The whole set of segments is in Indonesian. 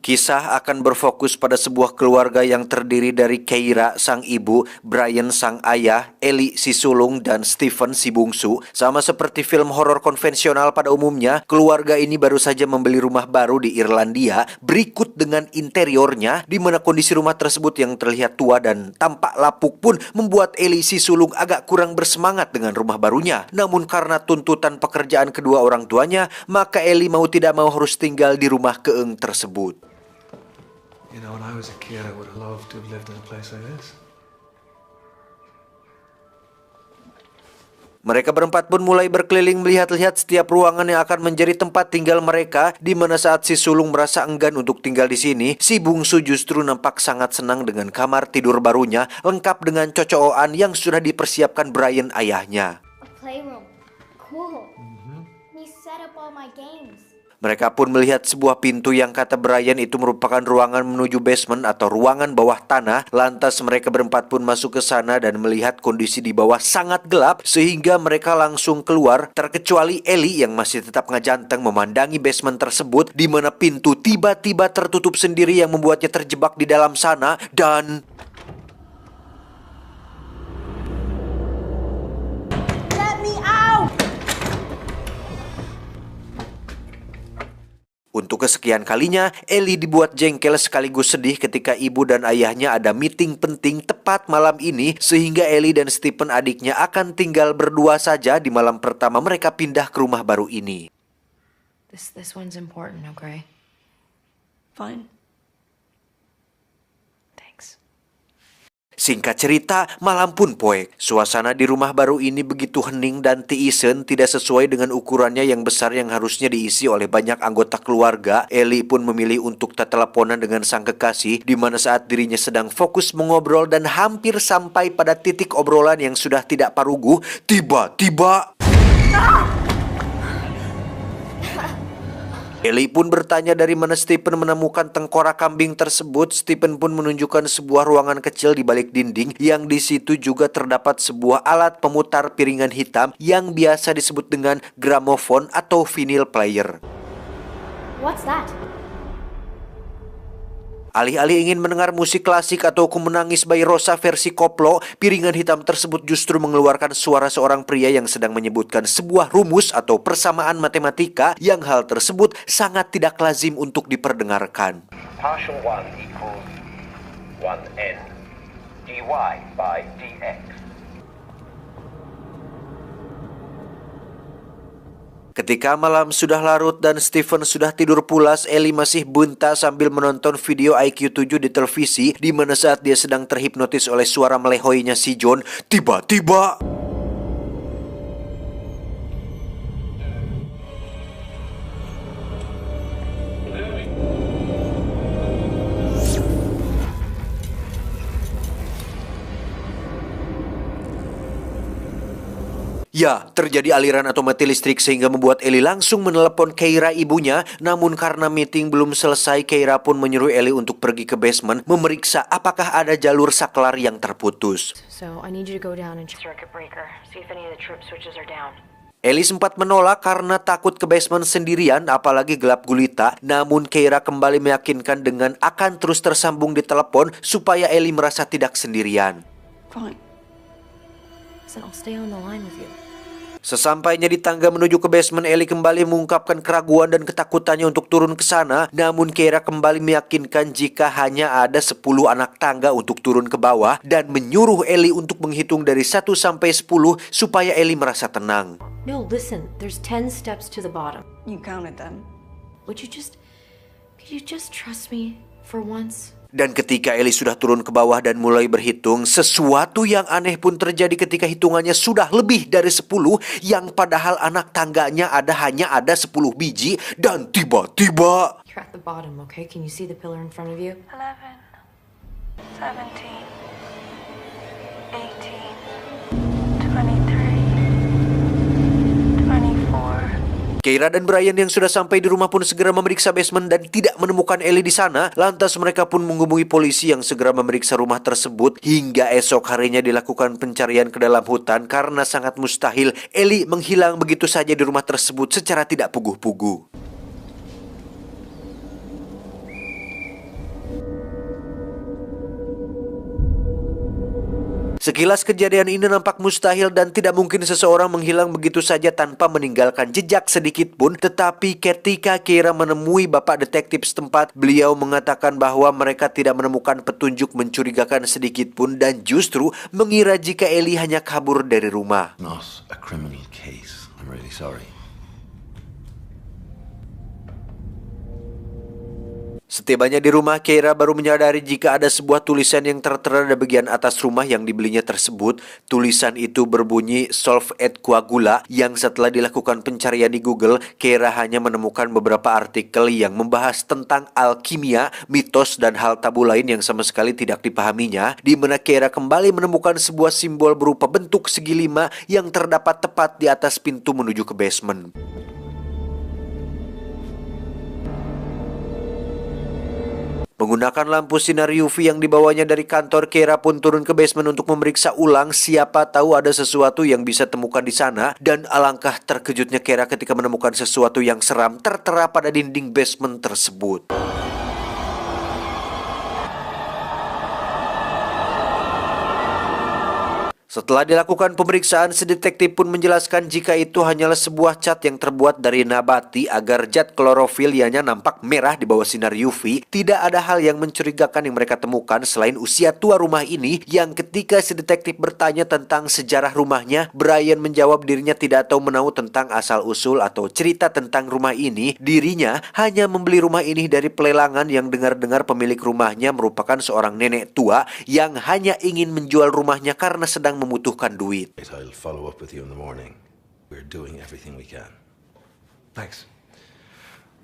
Kisah akan berfokus pada sebuah keluarga yang terdiri dari Keira sang ibu, Brian sang ayah, Ellie si sulung, dan Stephen si bungsu. Sama seperti film horor konvensional pada umumnya, keluarga ini baru saja membeli rumah baru di Irlandia, berikut dengan interiornya, di mana kondisi rumah tersebut yang terlihat tua dan tampak lapuk pun membuat Ellie si sulung agak kurang bersemangat dengan rumah barunya. Namun karena tuntutan pekerjaan kedua orang tuanya, maka Ellie mau tidak mau harus tinggal di rumah keeng tersebut. You know, when I was a kid, I would have loved to have lived in a place like this. Mereka berempat pun mulai berkeliling melihat-lihat setiap ruangan yang akan menjadi tempat tinggal mereka, di mana saat si sulung merasa enggan untuk tinggal di sini, si bungsu justru nampak sangat senang dengan kamar tidur barunya, lengkap dengan cocokan yang sudah dipersiapkan Brian ayahnya. A playroom. Cool. He set up all my games. Mereka pun melihat sebuah pintu yang kata Brian itu merupakan ruangan menuju basement atau ruangan bawah tanah. Lantas mereka berempat pun masuk ke sana dan melihat kondisi di bawah sangat gelap, sehingga mereka langsung keluar, terkecuali Ellie yang masih tetap ngajanteng memandangi basement tersebut, di mana pintu tiba-tiba tertutup sendiri yang membuatnya terjebak di dalam sana. Dan untuk kesekian kalinya, Ellie dibuat jengkel sekaligus sedih ketika ibu dan ayahnya ada meeting penting tepat malam ini, sehingga Ellie dan Stephen adiknya akan tinggal berdua saja di malam pertama mereka pindah ke rumah baru ini. This one's important, okay? Fine. Thanks. Singkat cerita, malam pun poek. Suasana di rumah baru ini begitu hening dan tiisen, tidak sesuai dengan ukurannya yang besar yang harusnya diisi oleh banyak anggota keluarga. Ellie pun memilih untuk tak teleponan dengan sang kekasih, di mana saat dirinya sedang fokus mengobrol dan hampir sampai pada titik obrolan yang sudah tidak paruguh, tiba-tiba Ellie pun bertanya dari mana Stephen menemukan tengkorak kambing tersebut. Stephen pun menunjukkan sebuah ruangan kecil di balik dinding, yang di situ juga terdapat sebuah alat pemutar piringan hitam yang biasa disebut dengan gramofon atau vinyl player. What's that? Alih-alih ingin mendengar musik klasik atau Ku Menangis by Rosa versi koplo, piringan hitam tersebut justru mengeluarkan suara seorang pria yang sedang menyebutkan sebuah rumus atau persamaan matematika, yang hal tersebut sangat tidak lazim untuk diperdengarkan. Partial 1 equals 1n dy by dx. Ketika malam sudah larut dan Stephen sudah tidur pulas, Ellie masih bunta sambil menonton video IQ 7 di televisi, di mana saat dia sedang terhipnotis oleh suara melehoinya si John, tiba-tiba ya, terjadi aliran atau mati listrik sehingga membuat Ellie langsung menelepon Keira ibunya. Namun karena meeting belum selesai, Keira pun menyuruh Ellie untuk pergi ke basement memeriksa apakah ada jalur saklar yang terputus. So I need you to go down and check circuit breaker. See if any of the trip switches are down. Ellie sempat menolak karena takut ke basement sendirian, apalagi gelap gulita. Namun Keira kembali meyakinkan dengan akan terus tersambung di telepon supaya Ellie merasa tidak sendirian. Fine. Listen, I'll stay on the line with you. Sesampainya di tangga menuju ke basement, Ellie kembali mengungkapkan keraguan dan ketakutannya untuk turun ke sana. Namun Keira kembali meyakinkan jika hanya ada 10 anak tangga untuk turun ke bawah, dan menyuruh Ellie untuk menghitung dari 1 sampai 10 supaya Ellie merasa tenang. No, listen, there's 10 steps to the bottom. You counted them. Could you just trust me for once? Dan ketika Ellie sudah turun ke bawah dan mulai berhitung, sesuatu yang aneh pun terjadi ketika hitungannya sudah lebih dari 10, yang padahal anak tangganya hanya ada 10 biji, dan tiba-tiba You're at the bottom, okay? Can you see the pillar in front of you? 11, 17, 18, 23, 24. Keira dan Brian yang sudah sampai di rumah pun segera memeriksa basement dan tidak menemukan Ellie di sana. Lantas mereka pun menghubungi polisi yang segera memeriksa rumah tersebut. Hingga esok harinya dilakukan pencarian ke dalam hutan karena sangat mustahil Ellie menghilang begitu saja di rumah tersebut secara tidak puguh-puguh. Sekilas kejadian ini nampak mustahil dan tidak mungkin seseorang menghilang begitu saja tanpa meninggalkan jejak sedikit pun. Tetapi ketika Keira menemui bapak detektif setempat, beliau mengatakan bahwa mereka tidak menemukan petunjuk mencurigakan sedikit pun dan justru mengira jika Ellie hanya kabur dari rumah. Not a criminal case. I'm really sorry. Setibanya di rumah, Keira baru menyadari jika ada sebuah tulisan yang tertera di bagian atas rumah yang dibelinya tersebut. Tulisan itu berbunyi Solve et Coagula, yang setelah dilakukan pencarian di Google, Keira hanya menemukan beberapa artikel yang membahas tentang alkimia, mitos, dan hal tabu lain yang sama sekali tidak dipahaminya, di mana Keira kembali menemukan sebuah simbol berupa bentuk segi 5 yang terdapat tepat di atas pintu menuju ke basement. Menggunakan lampu sinar UV yang dibawanya dari kantor, Keira pun turun ke basement untuk memeriksa ulang, siapa tahu ada sesuatu yang bisa temukan di sana. Dan alangkah terkejutnya Keira ketika menemukan sesuatu yang seram tertera pada dinding basement tersebut. Setelah dilakukan pemeriksaan, si detektif pun menjelaskan jika itu hanyalah sebuah cat yang terbuat dari nabati agar zat klorofilnya nampak merah di bawah sinar UV. Tidak ada hal yang mencurigakan yang mereka temukan selain usia tua rumah ini, yang ketika si detektif bertanya tentang sejarah rumahnya, Brian menjawab dirinya tidak tahu menahu tentang asal-usul atau cerita tentang rumah ini. Dirinya hanya membeli rumah ini dari pelelangan yang dengar-dengar pemilik rumahnya merupakan seorang nenek tua yang hanya ingin menjual rumahnya karena sedang membutuhkan duit. I'll follow up with you in the morning. We're doing everything we can. Thanks.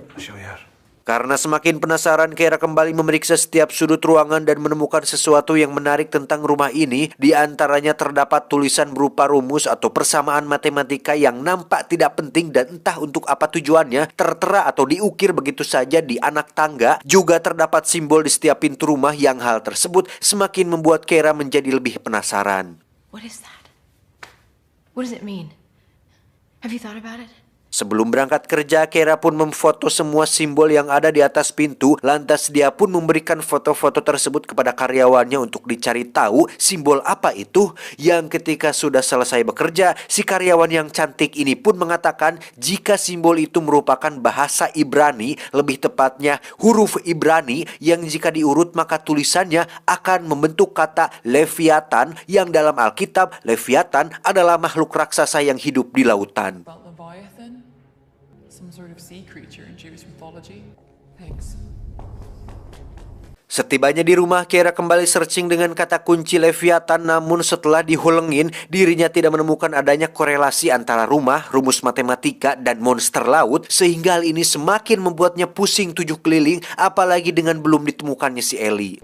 I'll show you out. Karena semakin penasaran, Keira kembali memeriksa setiap sudut ruangan dan menemukan sesuatu yang menarik tentang rumah ini. Di antaranya terdapat tulisan berupa rumus atau persamaan matematika yang nampak tidak penting dan entah untuk apa tujuannya, tertera atau diukir begitu saja di anak tangga. Juga terdapat simbol di setiap pintu rumah yang hal tersebut semakin membuat Keira menjadi lebih penasaran. What is that? What does it mean? Have you thought about it? Sebelum berangkat kerja, Keira pun memfoto semua simbol yang ada di atas pintu. Lantas dia pun memberikan foto-foto tersebut kepada karyawannya untuk dicari tahu simbol apa itu. Yang ketika sudah selesai bekerja, si karyawan yang cantik ini pun mengatakan jika simbol itu merupakan bahasa Ibrani, lebih tepatnya huruf Ibrani yang jika diurut maka tulisannya akan membentuk kata Leviathan, yang dalam Alkitab Leviathan adalah makhluk raksasa yang hidup di lautan. About Leviathan? Some sort of sea creature in Jewish mythology? Thanks. Setibanya di rumah, Keira kembali searching dengan kata kunci Leviathan, namun setelah dihulengin, dirinya tidak menemukan adanya korelasi antara rumah, rumus matematika, dan monster laut, sehingga hal ini semakin membuatnya pusing 7 keliling, apalagi dengan belum ditemukannya si Ellie.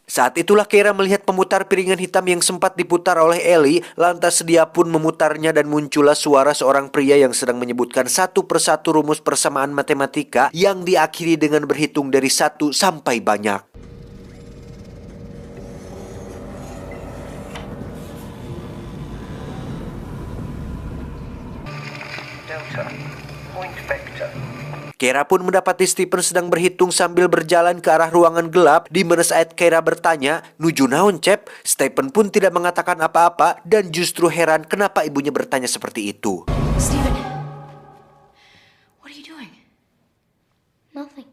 Saat itulah Keira melihat pemutar piringan hitam yang sempat diputar oleh Ellie. Lantas dia pun memutarnya dan muncullah suara seorang pria yang sedang menyebutkan satu persatu rumus persamaan matematika yang diakhiri dengan berhitung dari 1 sampai banyak. Delta. Point vector. Keira pun mendapati Stephen sedang berhitung sambil berjalan ke arah ruangan gelap, di mana saat Keira bertanya, "Nuju naon, Cep?" Stephen pun tidak mengatakan apa-apa dan justru heran kenapa ibunya bertanya seperti itu. Stephen, what are you doing? Nothing.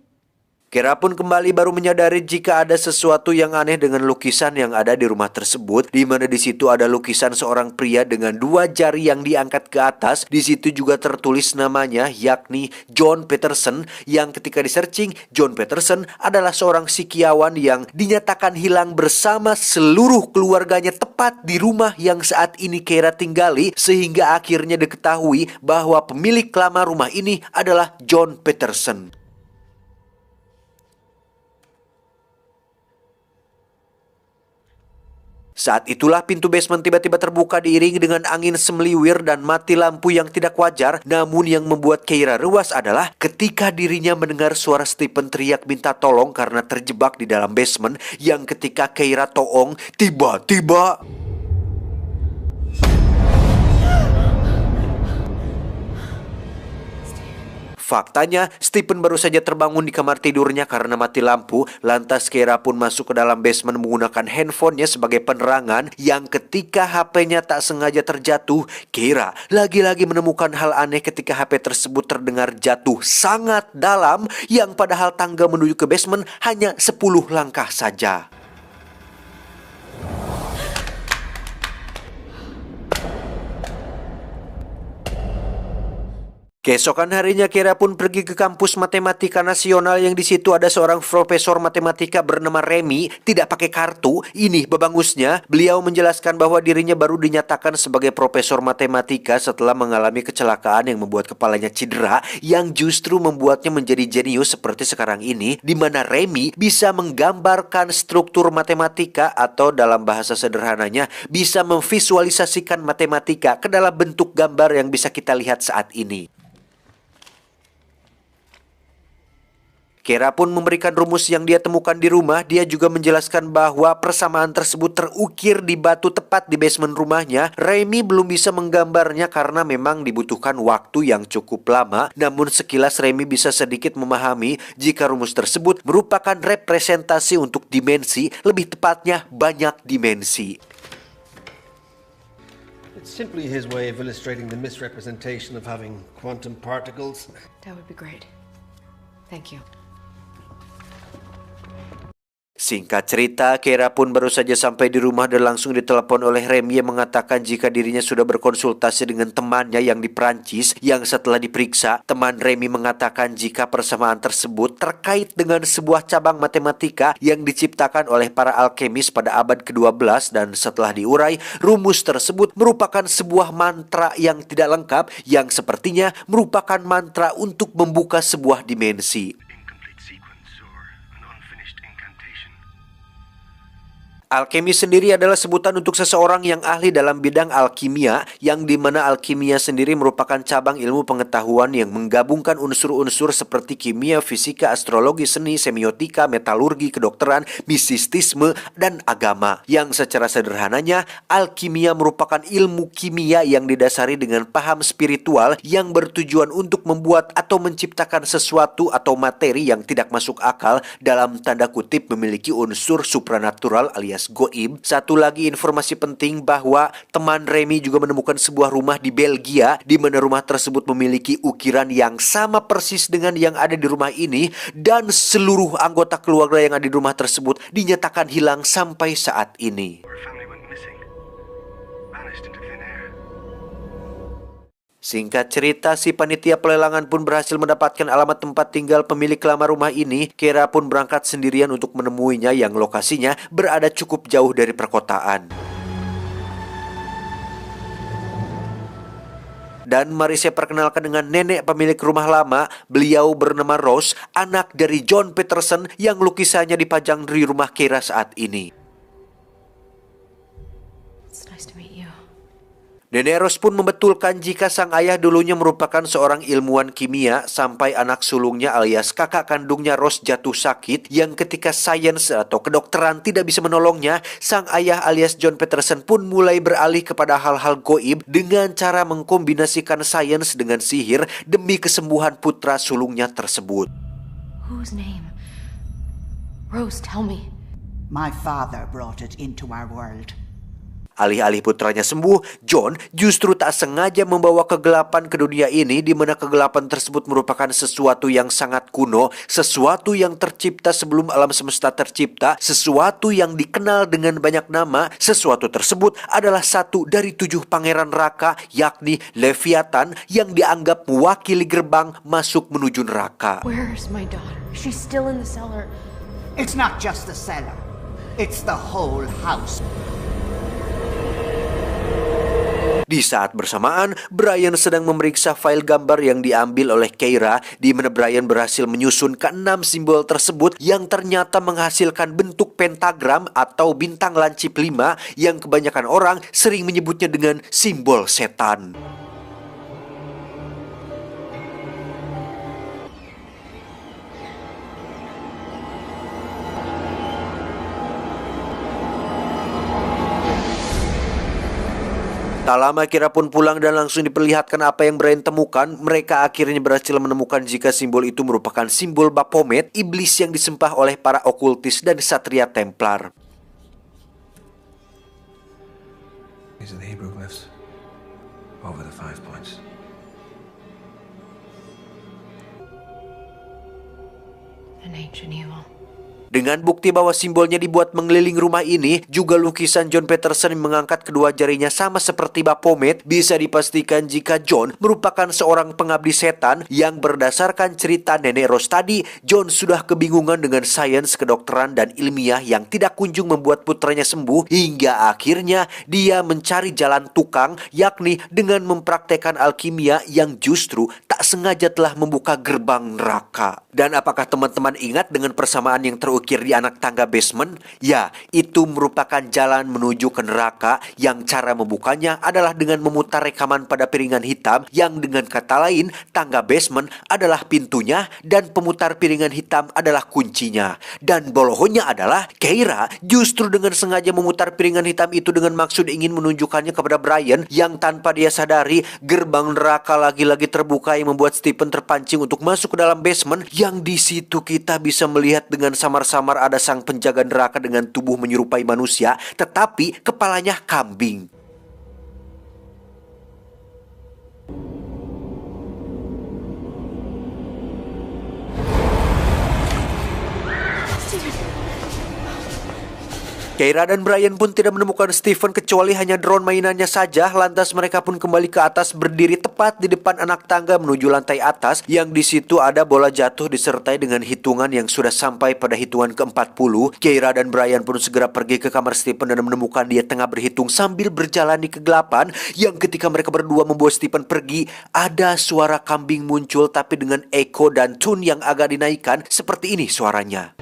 Keira pun kembali baru menyadari jika ada sesuatu yang aneh dengan lukisan yang ada di rumah tersebut, di mana di situ ada lukisan seorang pria dengan 2 jari yang diangkat ke atas. Di situ juga tertulis namanya, yakni John Peterson, yang ketika di-searching, John Peterson adalah seorang psikiawan yang dinyatakan hilang bersama seluruh keluarganya tepat di rumah yang saat ini Keira tinggali, sehingga akhirnya diketahui bahwa pemilik lama rumah ini adalah John Peterson. Saat itulah pintu basement tiba-tiba terbuka diiringi dengan angin semeliwir dan mati lampu yang tidak wajar. Namun yang membuat Keira ruas adalah ketika dirinya mendengar suara Stephen teriak minta tolong karena terjebak di dalam basement, yang ketika Keira toong, tiba-tiba Faktanya, Stephen baru saja terbangun di kamar tidurnya karena mati lampu. Lantas Keira pun masuk ke dalam basement menggunakan handphonenya sebagai penerangan, yang ketika HP-nya tak sengaja terjatuh, Keira lagi-lagi menemukan hal aneh ketika HP tersebut terdengar jatuh sangat dalam, yang padahal tangga menuju ke basement hanya 10 langkah saja. Keesokan harinya Keira pun pergi ke kampus matematika nasional, yang di situ ada seorang profesor matematika bernama Remy, tidak pakai kartu. Ini babangusnya, beliau menjelaskan bahwa dirinya baru dinyatakan sebagai profesor matematika setelah mengalami kecelakaan yang membuat kepalanya cedera, yang justru membuatnya menjadi jenius seperti sekarang ini, di mana Remy bisa menggambarkan struktur matematika, atau dalam bahasa sederhananya bisa memvisualisasikan matematika ke dalam bentuk gambar yang bisa kita lihat saat ini. Keira pun memberikan rumus yang dia temukan di rumah. Dia juga menjelaskan bahwa persamaan tersebut terukir di batu tepat di basement rumahnya. Remy belum bisa menggambarnya karena memang dibutuhkan waktu yang cukup lama. Namun sekilas Remy bisa sedikit memahami jika rumus tersebut merupakan representasi untuk dimensi, lebih tepatnya banyak dimensi. It's simply his way of illustrating the misrepresentation of having quantum particles. That would be great. Thank you. Singkat cerita, Keira pun baru saja sampai di rumah dan langsung ditelepon oleh Remy yang mengatakan jika dirinya sudah berkonsultasi dengan temannya yang di Prancis, yang setelah diperiksa, teman Remy mengatakan jika persamaan tersebut terkait dengan sebuah cabang matematika yang diciptakan oleh para alkemis pada abad ke-12, dan setelah diurai, rumus tersebut merupakan sebuah mantra yang tidak lengkap, yang sepertinya merupakan mantra untuk membuka sebuah dimensi. Alkemi sendiri adalah sebutan untuk seseorang yang ahli dalam bidang alkimia, yang dimana alkimia sendiri merupakan cabang ilmu pengetahuan yang menggabungkan unsur-unsur seperti kimia, fisika, astrologi, seni, semiotika, metalurgi, kedokteran, mistisisme, dan agama. Yang secara sederhananya, alkimia merupakan ilmu kimia yang didasari dengan paham spiritual yang bertujuan untuk membuat atau menciptakan sesuatu atau materi yang tidak masuk akal, dalam tanda kutip memiliki unsur supranatural alias goib. Satu lagi informasi penting bahwa teman Remy juga menemukan sebuah rumah di Belgia, di mana rumah tersebut memiliki ukiran yang sama persis dengan yang ada di rumah ini, dan seluruh anggota keluarga yang ada di rumah tersebut dinyatakan hilang sampai saat ini. Singkat cerita, si panitia pelelangan pun berhasil mendapatkan alamat tempat tinggal pemilik lama rumah ini. Keira pun berangkat sendirian untuk menemuinya, yang lokasinya berada cukup jauh dari perkotaan. Dan mari saya perkenalkan dengan nenek pemilik rumah lama. Beliau bernama Rose, anak dari John Peterson yang lukisannya dipajang di rumah Keira saat ini. It's nice to meet you. Nenek Rose pun membetulkan jika sang ayah dulunya merupakan seorang ilmuwan kimia, sampai anak sulungnya alias kakak kandungnya Rose jatuh sakit, yang ketika sains atau kedokteran tidak bisa menolongnya, sang ayah alias John Peterson pun mulai beralih kepada hal-hal goib dengan cara mengkombinasikan sains dengan sihir demi kesembuhan putra sulungnya tersebut. Whose name? Rose, tell me. My father brought it into our world. Alih-alih putranya sembuh, John justru tak sengaja membawa kegelapan ke dunia ini, di mana kegelapan tersebut merupakan sesuatu yang sangat kuno, sesuatu yang tercipta sebelum alam semesta tercipta, sesuatu yang dikenal dengan banyak nama. Sesuatu tersebut adalah satu dari 7 pangeran neraka, yakni Leviathan, yang dianggap mewakili gerbang masuk menuju neraka. Where's my daughter? She's still in the cellar. It's not just the cellar. It's the whole house. Di saat bersamaan, Brian sedang memeriksa file gambar yang diambil oleh Keira, di mana Brian berhasil menyusun ke-6 simbol tersebut yang ternyata menghasilkan bentuk pentagram atau bintang lancip 5, yang kebanyakan orang sering menyebutnya dengan simbol setan. Tak lama Keira pun pulang dan langsung diperlihatkan apa yang Brian temukan. Mereka akhirnya berhasil menemukan jika simbol itu merupakan simbol Baphomet, iblis yang disembah oleh para okultis dan Ksatria Templar. These are the Hebrew glyphs over the 5 points. An ancient evil. Dengan bukti bahwa simbolnya dibuat mengeliling rumah ini, juga lukisan John Peterson yang mengangkat kedua jarinya sama seperti Baphomet, bisa dipastikan jika John merupakan seorang pengabdi setan yang berdasarkan cerita Nenek Rose tadi, John sudah kebingungan dengan sains, kedokteran, dan ilmiah yang tidak kunjung membuat putranya sembuh, hingga akhirnya dia mencari jalan tukang, yakni dengan mempraktekkan alkimia yang justru tak sengaja telah membuka gerbang neraka. Dan apakah teman-teman ingat dengan persamaan yang terukir di anak tangga basement? Ya, itu merupakan jalan menuju ke neraka yang cara membukanya adalah dengan memutar rekaman pada piringan hitam, yang dengan kata lain, tangga basement adalah pintunya dan pemutar piringan hitam adalah kuncinya. Dan bolohnya adalah Keira justru dengan sengaja memutar piringan hitam itu dengan maksud ingin menunjukkannya kepada Brian, yang tanpa dia sadari gerbang neraka lagi-lagi terbuka yang membuat Stephen terpancing untuk masuk ke dalam basement, yang di situ kita bisa melihat dengan samar-samar ada sang penjaga neraka dengan tubuh menyerupai manusia, tetapi kepalanya kambing. Keira dan Brian pun tidak menemukan Stephen kecuali hanya drone mainannya saja. Lantas mereka pun kembali ke atas, berdiri tepat di depan anak tangga menuju lantai atas, yang di situ ada bola jatuh disertai dengan hitungan yang sudah sampai pada hitungan ke-40. Keira dan Brian pun segera pergi ke kamar Stephen dan menemukan dia tengah berhitung sambil berjalan di kegelapan, yang ketika mereka berdua membawa Stephen pergi, ada suara kambing muncul tapi dengan echo dan tune yang agak dinaikkan. Seperti ini suaranya.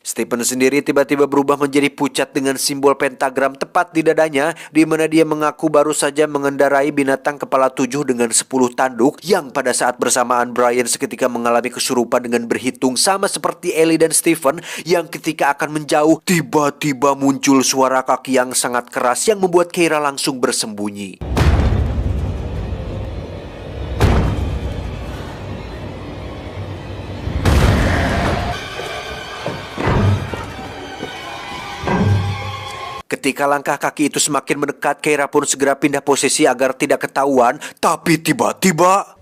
Stephen sendiri tiba-tiba berubah menjadi pucat dengan simbol pentagram tepat di dadanya, di mana dia mengaku baru saja mengendarai binatang kepala 7 dengan 10 tanduk, yang pada saat bersamaan Brian seketika mengalami kesurupan dengan berhitung sama seperti Ellie dan Stephen, yang ketika akan menjauh, tiba-tiba muncul suara kaki yang sangat keras yang membuat Keira langsung bersembunyi. Ketika langkah kaki itu semakin mendekat, Keira pun segera pindah posisi agar tidak ketahuan. Tapi tiba-tiba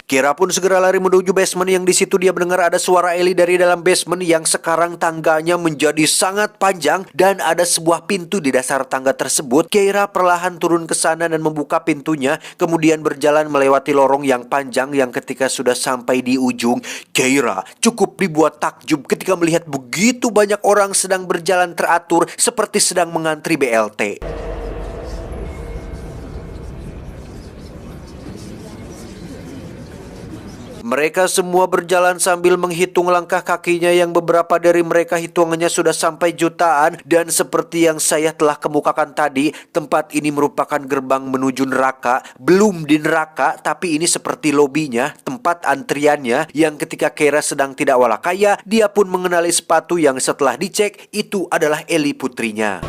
Keira pun segera lari menuju basement, yang di situ dia mendengar ada suara Ellie dari dalam basement yang sekarang tangganya menjadi sangat panjang dan ada sebuah pintu di dasar tangga tersebut. Keira perlahan turun ke sana dan membuka pintunya, kemudian berjalan melewati lorong yang panjang, yang ketika sudah sampai di ujung, Keira cukup dibuat takjub ketika melihat begitu banyak orang sedang berjalan teratur seperti sedang mengantri BLT. Mereka semua berjalan sambil menghitung langkah kakinya, yang beberapa dari mereka hitungannya sudah sampai jutaan. Dan seperti yang saya telah kemukakan tadi, tempat ini merupakan gerbang menuju neraka. Belum di neraka, tapi ini seperti lobinya, tempat antriannya, yang ketika Keira sedang tidak walakaya, dia pun mengenali sepatu yang setelah dicek itu adalah Ellie putrinya.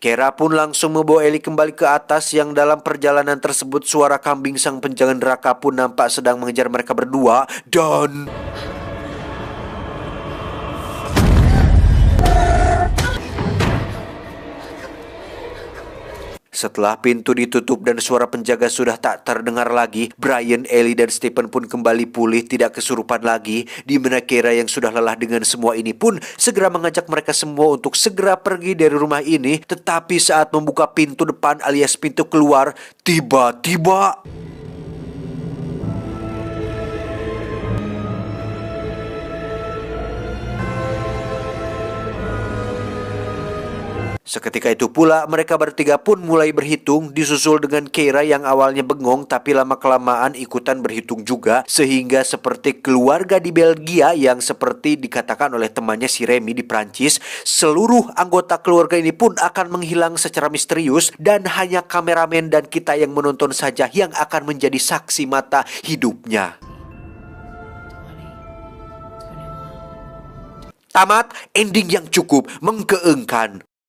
Keira pun langsung membawa Ellie kembali ke atas, yang dalam perjalanan tersebut suara kambing sang penjaga neraka pun nampak sedang mengejar mereka berdua. Dan setelah pintu ditutup dan suara penjaga sudah tak terdengar lagi, Brian, Ellie, dan Stephen pun kembali pulih, tidak kesurupan lagi. Di mana Keira yang sudah lelah dengan semua ini pun segera mengajak mereka semua untuk segera pergi dari rumah ini. Tetapi saat membuka pintu depan alias pintu keluar, tiba-tiba Seketika itu pula mereka bertiga pun mulai berhitung, disusul dengan Keira yang awalnya bengong tapi lama-kelamaan ikutan berhitung juga, sehingga seperti keluarga di Belgia yang seperti dikatakan oleh temannya si Remy di Prancis, seluruh anggota keluarga ini pun akan menghilang secara misterius dan hanya kameramen dan kita yang menonton saja yang akan menjadi saksi mata hidupnya. Tamat, ending yang cukup mengkeengkan.